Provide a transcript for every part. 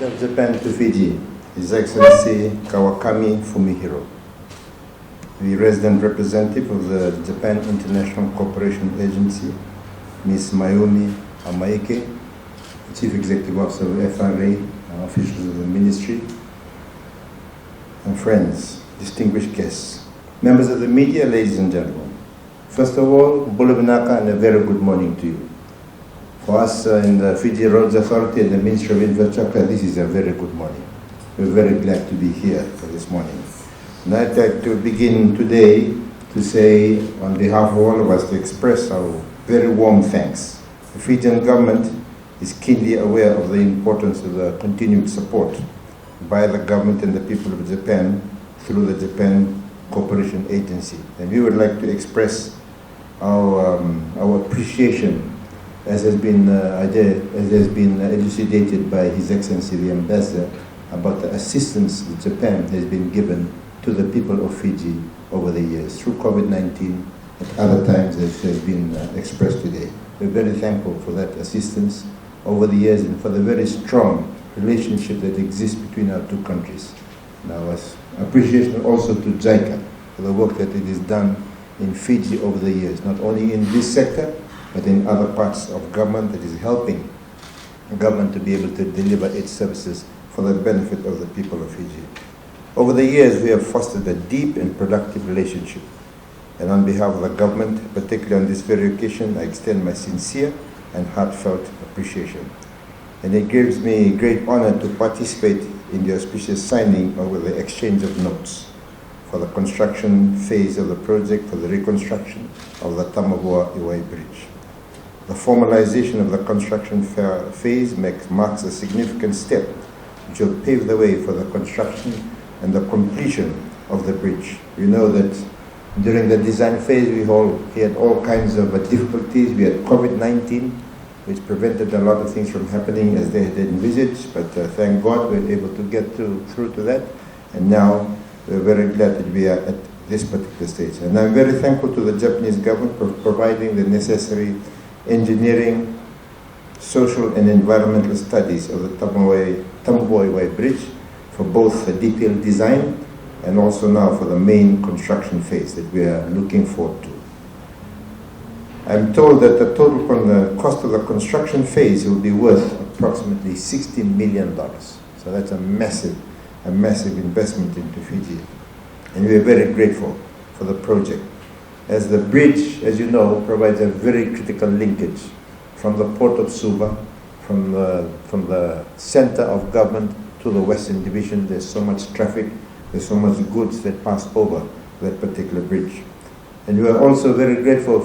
Ambassador of Japan to Fiji, His Excellency Kawakami Fumihiro, the resident representative of the Japan International Cooperation Agency, Ms. Mayumi Amaike, Chief Executive Officer of FRA, officials of the Ministry, and friends, distinguished guests, members of the media, ladies and gentlemen. First of all, Bulabinaka and a very good morning to you. For us in the Fiji Roads Authority and the Ministry of Infrastructure, this is a very good morning. We're very glad to be here for this morning. And I'd like to begin today to say, on behalf of all of us, to express our very warm thanks. The Fijian government is keenly aware of the importance of the continued support by the government and the people of Japan through the Japan Cooperation Agency. And we would like to express our appreciation as has been elucidated by His Excellency the Ambassador about the assistance that Japan has been given to the people of Fiji over the years through COVID-19 at other times as has been expressed today. We're very thankful for that assistance over the years and for the very strong relationship that exists between our two countries. Now, appreciation also to JICA for the work that it has done in Fiji over the years, not only in this sector, but in other parts of government that is helping the government to be able to deliver its services for the benefit of the people of Fiji. Over the years, we have fostered a deep and productive relationship. And on behalf of the government, particularly on this very occasion, I extend my sincere and heartfelt appreciation. And it gives me great honor to participate in the auspicious signing over the exchange of notes for the construction phase of the project for the reconstruction of the Tamavua-i-Wai Bridge. The formalization of the construction phase marks a significant step which will pave the way for the construction and the completion of the bridge. We know that during the design phase we had all kinds of difficulties. We had COVID-19, which prevented a lot of things from happening as they had envisaged, but thank God we were able to get through to that, and now we're very glad that we are at this particular stage. And I'm very thankful to the Japanese government for providing the necessary engineering, social and environmental studies of the Tamavua-i-Wai Bridge for both the detailed design and also now for the main construction phase that we are looking forward to. I'm told that the total cost of the construction phase will be worth approximately $60 million. So that's a massive investment into Fiji. And we are very grateful for the project, as the bridge, as you know, provides a very critical linkage from the port of Suva, from the center of government to the Western Division. There's so much traffic, there's so much goods that pass over that particular bridge. And we are also very grateful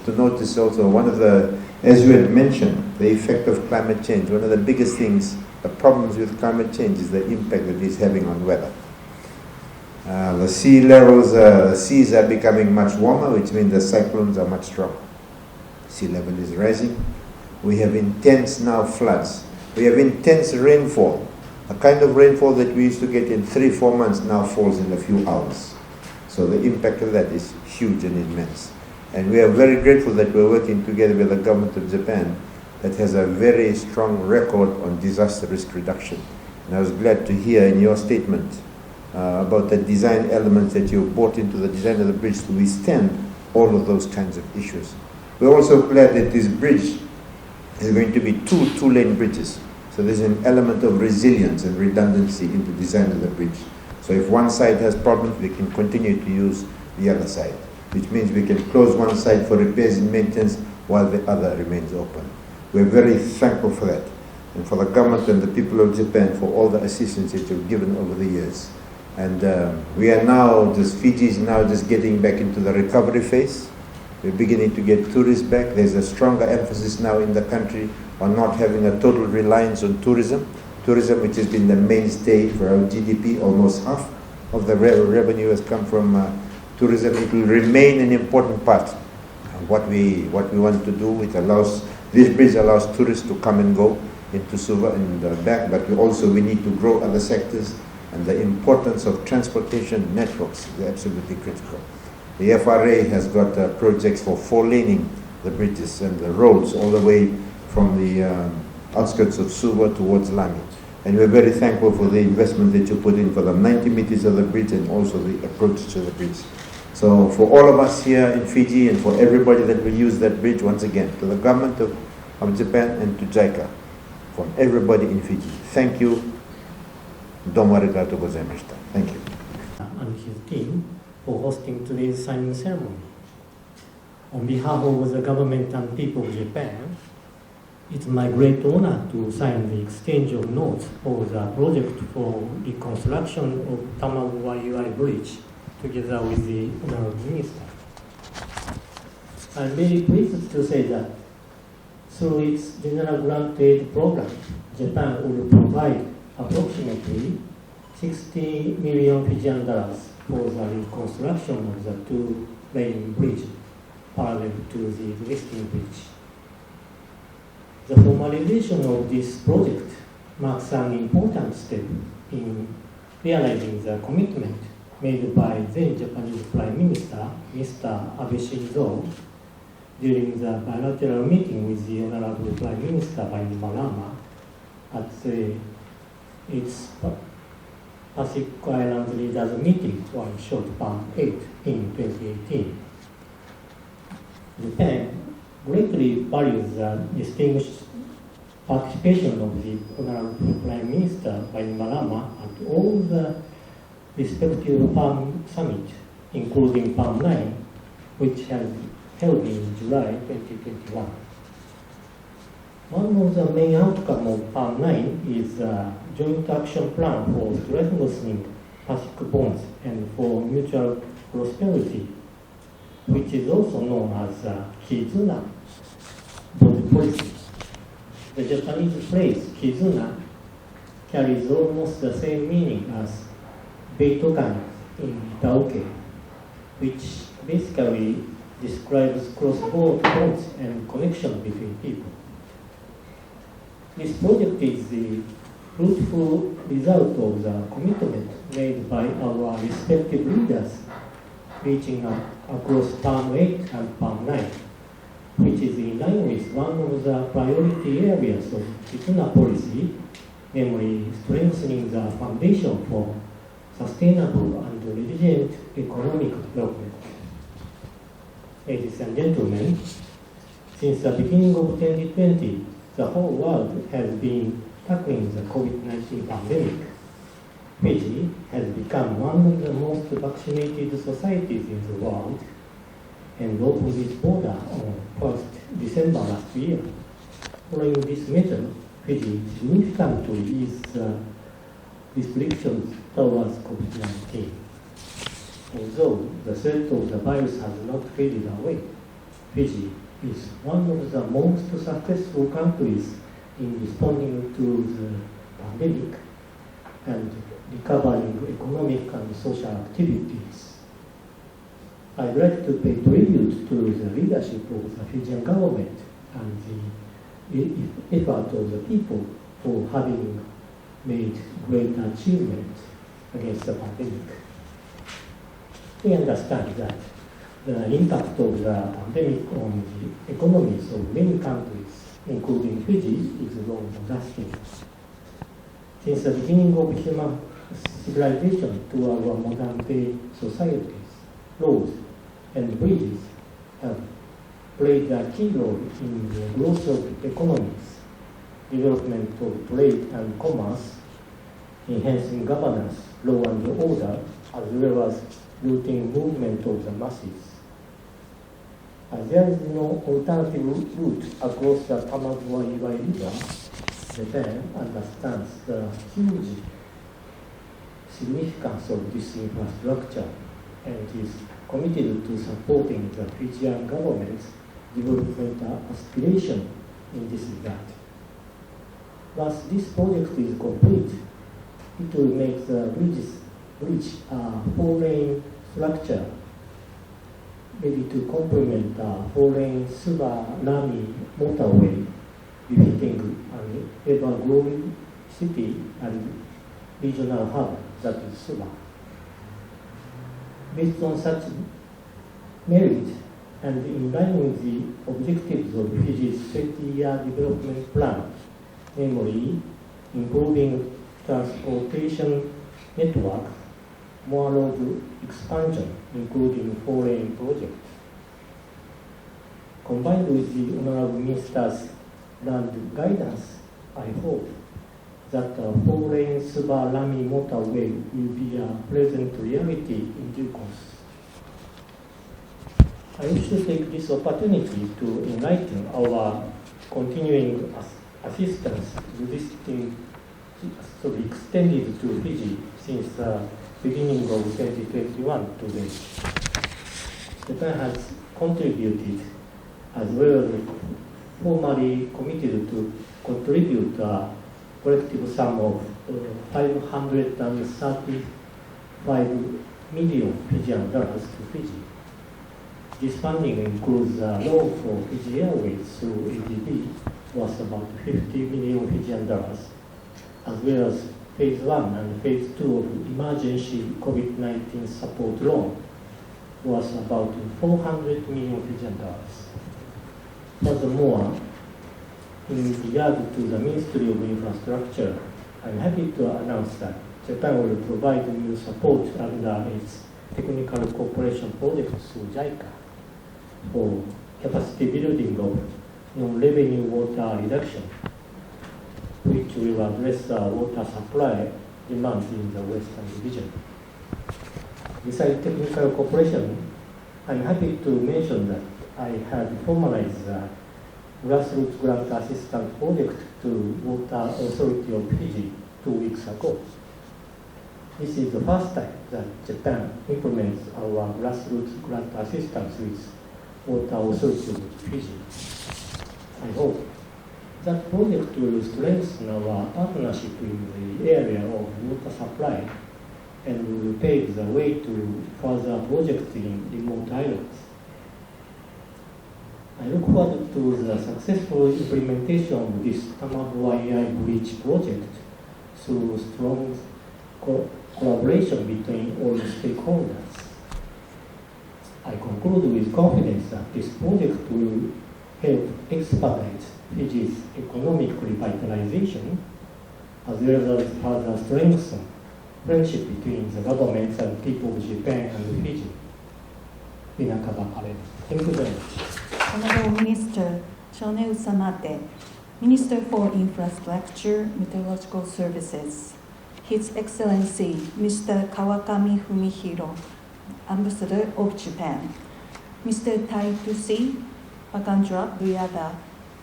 to notice also one of the, as you had mentioned, the effect of climate change. One of the biggest things, the problems with climate change is the impact that it's having on weather. The sea levels, seas are becoming much warmer, which means the cyclones are much stronger. Sea level is rising. We have intense now floods. We have intense rainfall. A kind of rainfall that we used to get in 3-4 months now falls in a few hours. So the impact of that is huge and immense. And we are very grateful that we're working together with the government of Japan that has a very strong record on disaster risk reduction. And I was glad to hear in your statement about the design elements that you brought into the design of the bridge to withstand all of those kinds of issues. We're also glad that this bridge is going to be two-lane bridges. So there's an element of resilience and redundancy in the design of the bridge. So if one side has problems, we can continue to use the other side, which means we can close one side for repairs and maintenance while the other remains open. We're very thankful for that, and for the government and the people of Japan for all the assistance that you've given over the years. And we are now, Fiji is now just getting back into the recovery phase. We're beginning to get tourists back. There's a stronger emphasis now in the country on not having a total reliance on tourism. Tourism, which has been the mainstay for our GDP, almost half of the revenue has come from tourism. It will remain an important part of what we want to do. This bridge allows tourists to come and go into Suva and back, but we need to grow other sectors, and the importance of transportation networks is absolutely critical. The FRA has got projects for 4-laning the bridges and the roads all the way from the outskirts of Suva towards Lami. And we're very thankful for the investment that you put in for the 90 meters of the bridge and also the approach to the bridge. So for all of us here in Fiji and for everybody that will use that bridge, once again, to the government of Japan and to JICA, from everybody in Fiji, thank you. Domo arigatou gozaimashita. Thank you. And his team for hosting today's signing ceremony. On behalf of the government and people of Japan, it's my great honor to sign the exchange of notes for the project for reconstruction of Tamavua-i-Wai Bridge together with the Honorable Minister. I'm very pleased to say that through its General Grant Aid Program, Japan will provide approximately 60 million Fijian dollars for the reconstruction of the two-lane bridge parallel to the existing bridge. The formalization of this project marks an important step in realizing the commitment made by then Japanese Prime Minister, Mr. Abe Shinzo, during the bilateral meeting with the Honorable Prime Minister Bainimarama at its Pacific Island Leaders Meeting, one short Palm 8 in 2018. Japan greatly values the distinguished participation of the Honorable Prime Minister Bainimarama at all the respective Palm Summit, including Palm 9, which has held in July 2021. One of the main outcomes of Palm 9 is a joint action plan for strengthening Pacific bonds and for mutual prosperity, which is also known as Kizuna bond policy. The Japanese phrase Kizuna carries almost the same meaning as Beitokan in Taoke, which basically describes cross-border bonds and connection between people. This project is the fruitful result of the commitment made by our respective leaders reaching across Palm 8 and Palm 9, which is in line with one of the priority areas of Kizuna policy, namely strengthening the foundation for sustainable and resilient economic development. Ladies and gentlemen, since the beginning of 2020, the whole world has been tackling the COVID-19 pandemic. Fiji has become one of the most vaccinated societies in the world and opened its border on 1st December last year. Following this measure, Fiji significantly eased the restrictions towards COVID-19. Although the threat of the virus has not faded away, Fiji is one of the most successful countries in responding to the pandemic and recovering economic and social activities. I'd like to pay tribute to the leadership of the Fijian government and the effort of the people for having made great achievements against the pandemic. We understand that the impact of the pandemic on the economies of many countries, including Fiji, is long-lasting. Since the beginning of human civilization to our modern-day societies, roads and bridges have played a key role in the growth of economies, development of trade and commerce, enhancing governance, law and order, as well as routing movement of the masses. As there is no alternative route across the Tamavua-i-Wai River, Japan understands the huge significance of this infrastructure and is committed to supporting the Fijian government's development aspiration in this regard. Once this project is complete, it will make the bridge a four-lane structure ready to complement a four-lane Suba-Lami motorway, befitting an ever-growing city and regional hub that is Suba. Based on such merit and in line with the objectives of Fiji's 20-year development plan, namely improving transportation network, more road expansion, including foreign projects. Combined with the Honorable Minister's land guidance, I hope that the four-lane Suba-Lami motorway will be a pleasant reality in due course. I wish to take this opportunity to enlighten our continuing assistance existing to be extended to Fiji since the beginning of 2021 to date. Japan has contributed as well as formally committed to contribute a collective sum of 535 million Fijian dollars to Fiji. This funding includes a loan for Fiji Airways through ADB worth about 50 million Fijian dollars, as well as Phase 1 and Phase 2 of emergency COVID-19 support loan worth about 400 million Fijian dollars. Furthermore, in regard to the Ministry of Infrastructure, I'm happy to announce that Japan will provide new support under its technical cooperation project through JICA for capacity building of non-revenue water reduction, which will address the water supply demands in the Western Division. Besides technical cooperation, I'm happy to mention that I have formalized the grassroots grant assistance project to Water Authority of Fiji 2 weeks ago. This is the first time that Japan implements our grassroots grant assistance with Water Authority of Fiji. I hope that project will strengthen our partnership in the area of water supply and will pave the way to further projects in remote islands. I look forward to the successful implementation of this Tamavua-i-Wai Bridge project through strong collaboration between all stakeholders. I conclude with confidence that this project will help expedite Fiji's economic revitalization, as well as further strengthen friendship between the governments and people of Japan and Fiji. Thank you very much. Honorable Minister Shone Usamate, Minister for Infrastructure, Meteorological Services, His Excellency Mr. Kawakami Fumihiro, Ambassador of Japan, Mr. Taitusi Pagandra Duyada,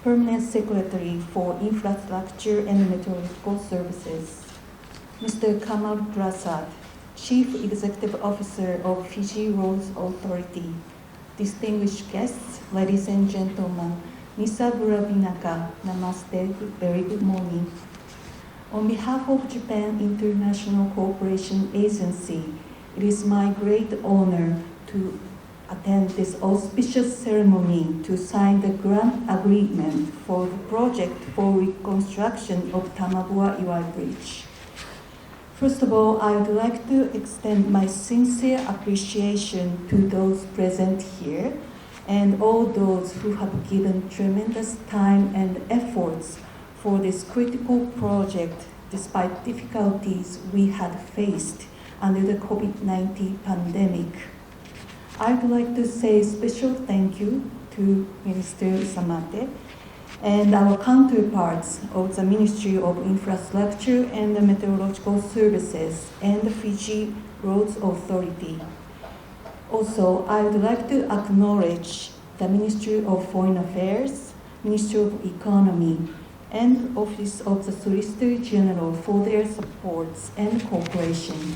Permanent Secretary for Infrastructure and Meteorological Services, Mr. Kamal Prasad, Chief Executive Officer of Fiji Roads Authority, distinguished guests, ladies and gentlemen, Misa Burabinaka, Namaste, very good morning. On behalf of Japan International Cooperation Agency, it is my great honor to attend this auspicious ceremony to sign the grant agreement for the project for reconstruction of Tamavua-i-Wai Bridge. First of all, I would like to extend my sincere appreciation to those present here and all those who have given tremendous time and efforts for this critical project despite difficulties we had faced under the COVID-19 pandemic. I would like to say a special thank you to Minister Usamate and our counterparts of the Ministry of Infrastructure and the Meteorological Services and the Fiji Roads Authority. Also, I would like to acknowledge the Ministry of Foreign Affairs, Ministry of Economy, and Office of the Solicitor General for their supports and cooperation.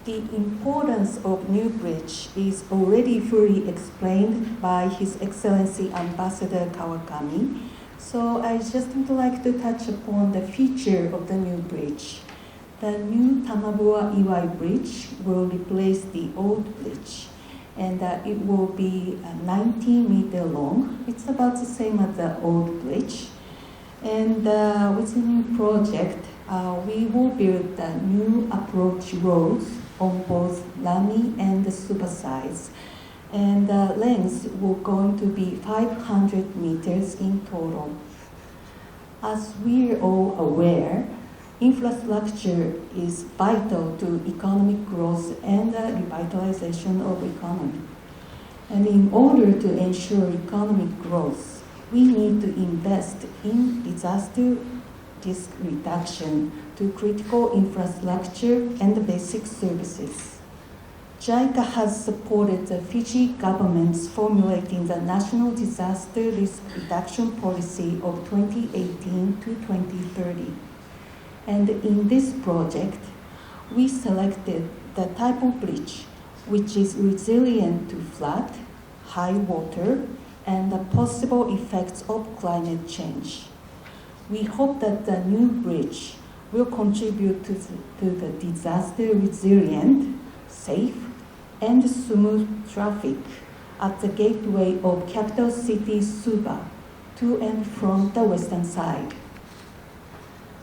The importance of New Bridge is already fully explained by His Excellency Ambassador Kawakami, so I just would like to touch upon the feature of the new bridge. The new Tamavua-i-Wai Bridge will replace the old bridge, and it will be 19-meter long. It's about the same as the old bridge. And with the new project, we will build the new approach roads on both Lami and the Suba sides. And the length will going to be 500 meters in total. As we're all aware, Infrastructure is vital to economic growth and the revitalization of economy. And in order to ensure economic growth, we need to invest in disaster risk reduction to critical infrastructure and basic services. JICA has supported the Fiji government's formulating the National Disaster Risk Reduction Policy of 2018 to 2030. And in this project, we selected the type of bridge which is resilient to flood, high water, and the possible effects of climate change. We hope that the new bridge will contribute to the disaster resilient, safe, and smooth traffic at the gateway of capital city Suva to and from the western side.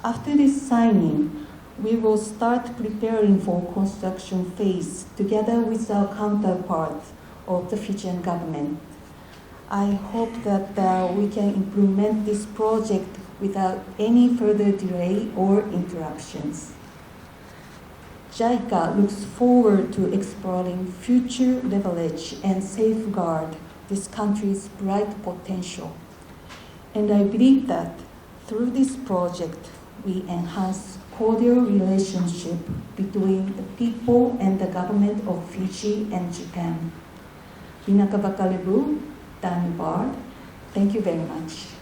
After this signing, we will start preparing for construction phase together with our counterparts of the Fijian government. I hope that we can implement this project without any further delay or interruptions. JICA looks forward to exploring future leverage and safeguard this country's bright potential. And I believe that through this project, we enhance cordial relationship between the people and the government of Fiji and Japan. Vinaka Bakalebu, Danny Bard, thank you very much.